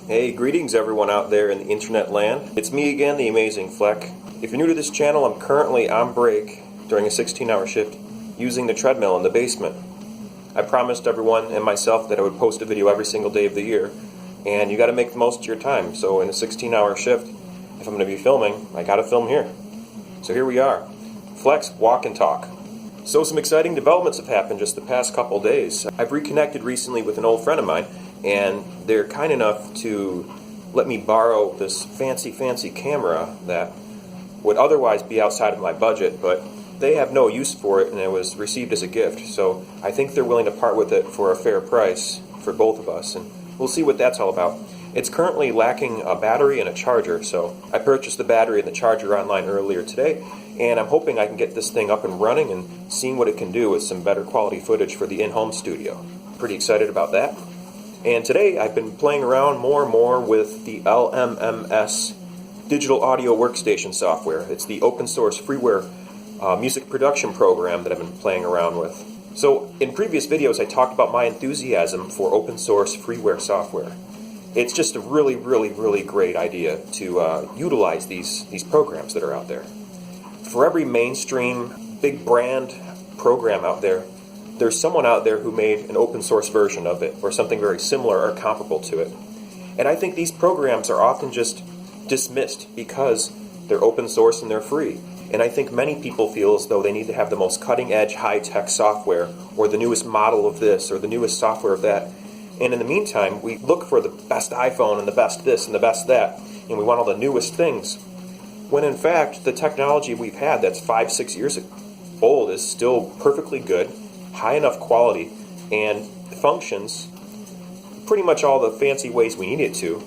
Hey, greetings everyone out there in the internet land. It's me again, the amazing Flec. If you're new to this channel, I'm currently on break during a 16-hour shift using the treadmill in the basement. I promised everyone and myself that I would post a video every single day of the year, and you gotta make the most of your time. So in a 16-hour shift, if I'm gonna be filming, I gotta film here. So here we are. Flec's Walk and Talk. So some exciting developments have happened just the past couple days. I've reconnected recently with an old friend of mine, and they're kind enough to let me borrow this fancy camera that would otherwise be outside of my budget, but they have no use for it, and it was received as a gift. So I think they're willing to part with it for a fair price for both of us, and we'll see what that's all about. It's currently lacking a battery and a charger, so I purchased the battery and the charger online earlier today, and I'm hoping I can get this thing up and running and seeing what it can do with some better quality footage for the in-home studio. Pretty excited about that. And today I've been playing around more and more with the LMMS digital audio workstation software. It's the open source freeware music production program that I've been playing around with. So in previous videos I talked about my enthusiasm for open source freeware software. It's just a really great idea to utilize these programs that are out there. For every mainstream big brand program out there, there's someone out there who made an open source version of it, or something very similar or comparable to it. And I think these programs are often just dismissed because they're open source and they're free. And I think many people feel as though they need to have the most cutting edge high-tech software, or the newest model of this, or the newest software of that. And in the meantime, we look for the best iPhone and the best this and the best that, and we want all the newest things. When in fact, the technology we've had that's 5-6 years old is still perfectly good, high enough quality, and functions pretty much all the fancy ways we need it to.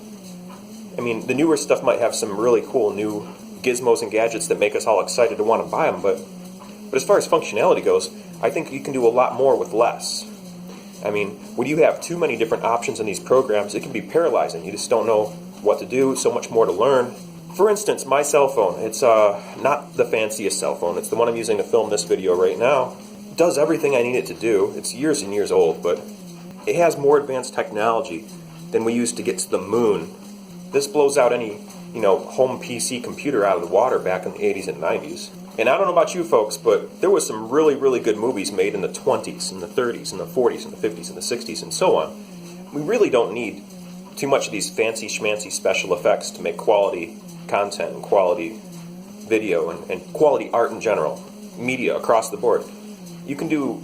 I mean, the newer stuff might have some really cool new gizmos and gadgets that make us all excited to want to buy them, but as far as functionality goes, I think you can do a lot more with less. I mean, when you have too many different options in these programs, it can be paralyzing. You just don't know what to do, so much more to learn. For instance, my cell phone, it's not the fanciest cell phone. It's the one I'm using to film this video right now. It does everything I need it to do. It's years and years old, but it has more advanced technology than we used to get to the moon. This blows out any, home PC computer out of the water back in the 80s and 90s. And I don't know about you folks, but there was some really good movies made in the 20s, and the 30s, and the 40s, and the 50s, and the 60s, and so on. We really don't need too much of these fancy schmancy special effects to make quality content and quality video and quality art in general, media across the board. You can do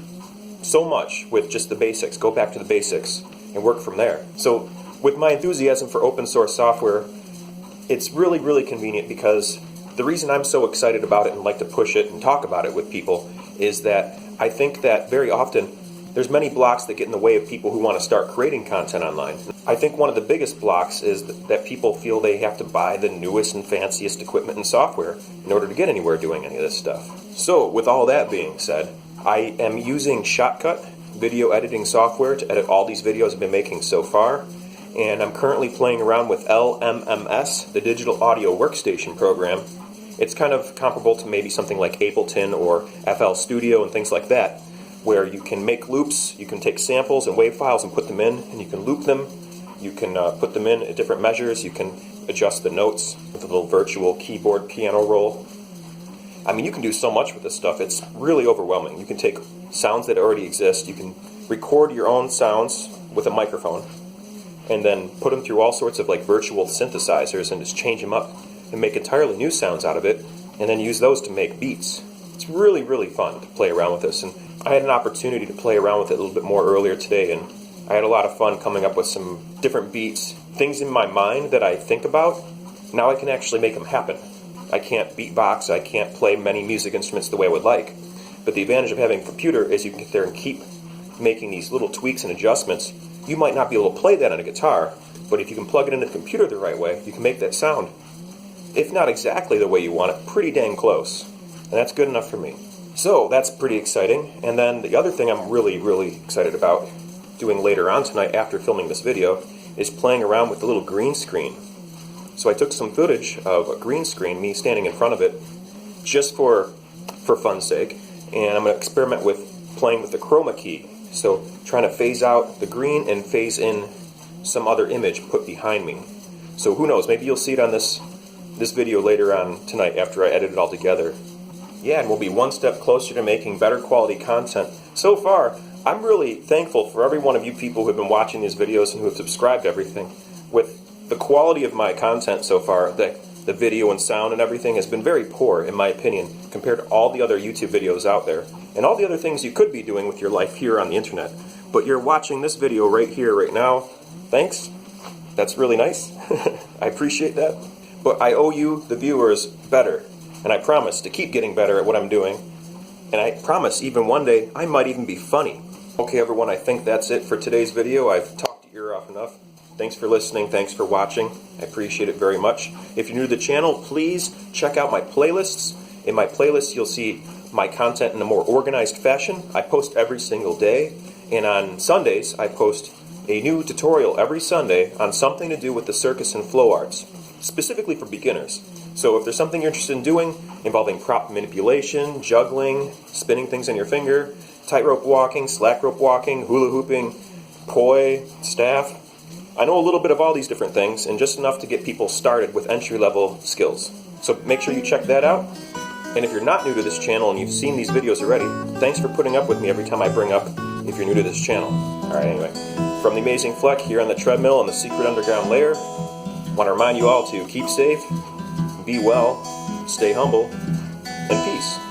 so much with just the basics. Go back to the basics and work from there. So with my enthusiasm for open source software, it's really convenient, because the reason I'm so excited about it and like to push it and talk about it with people is that I think that very often there's many blocks that get in the way of people who want to start creating content online. I think one of the biggest blocks is that people feel they have to buy the newest and fanciest equipment and software in order to get anywhere doing any of this stuff. So with all that being said, I am using Shotcut video editing software to edit all these videos I've been making so far, and I'm currently playing around with LMMS, the digital audio workstation program. It's kind of comparable to maybe something like Ableton or FL Studio and things like that, where you can make loops, you can take samples and wave files and put them in, and you can loop them, you can put them in at different measures, you can adjust the notes with a little virtual keyboard piano roll. I mean, you can do so much with this stuff. It's really overwhelming. You can take sounds that already exist, you can record your own sounds with a microphone, and then put them through all sorts of virtual synthesizers and just change them up and make entirely new sounds out of it, and then use those to make beats. It's really fun to play around with this, and I had an opportunity to play around with it a little bit more earlier today, and I had a lot of fun coming up with some different beats. Things in my mind that I think about, now I can actually make them happen. I can't beatbox, I can't play many music instruments the way I would like, but the advantage of having a computer is you can get there and keep making these little tweaks and adjustments. You might not be able to play that on a guitar, but if you can plug it into the computer the right way, you can make that sound, if not exactly the way you want it, pretty dang close. And that's good enough for me. So that's pretty exciting. And then the other thing I'm really excited about doing later on tonight after filming this video is playing around with the little green screen. So I took some footage of a green screen, me standing in front of it, just for fun's sake, and I'm going to experiment with playing with the chroma key. So trying to phase out the green and phase in some other image put behind me. So who knows, maybe you'll see it on this video later on tonight after I edit it all together. Yeah, and we'll be one step closer to making better quality content. So far, I'm really thankful for every one of you people who have been watching these videos and who have subscribed to everything. With the quality of my content so far, the video and sound and everything has been very poor, in my opinion, compared to all the other YouTube videos out there, and all the other things you could be doing with your life here on the internet. But you're watching this video right here, right now. Thanks. That's really nice. I appreciate that. But I owe you, the viewers, better. And I promise to keep getting better at what I'm doing. And I promise even one day I might even be funny. Okay everyone, I think that's it for today's video. I've talked your ear off enough. Thanks for listening, thanks for watching. I appreciate it very much. If you're new to the channel, please check out my playlists. In my playlists you'll see my content in a more organized fashion. I post every single day. And on Sundays I post a new tutorial every Sunday on something to do with the circus and flow arts, specifically for beginners. So if there's something you're interested in doing involving prop manipulation, juggling, spinning things on your finger, tightrope walking, slack rope walking, hula hooping, poi, staff, I know a little bit of all these different things and just enough to get people started with entry-level skills. So make sure you check that out. And if you're not new to this channel and you've seen these videos already, thanks for putting up with me every time I bring up if you're new to this channel. Alright, anyway, from the amazing Flec here on the treadmill in the secret underground lair, I want to remind you all to keep safe, be well, stay humble, and peace.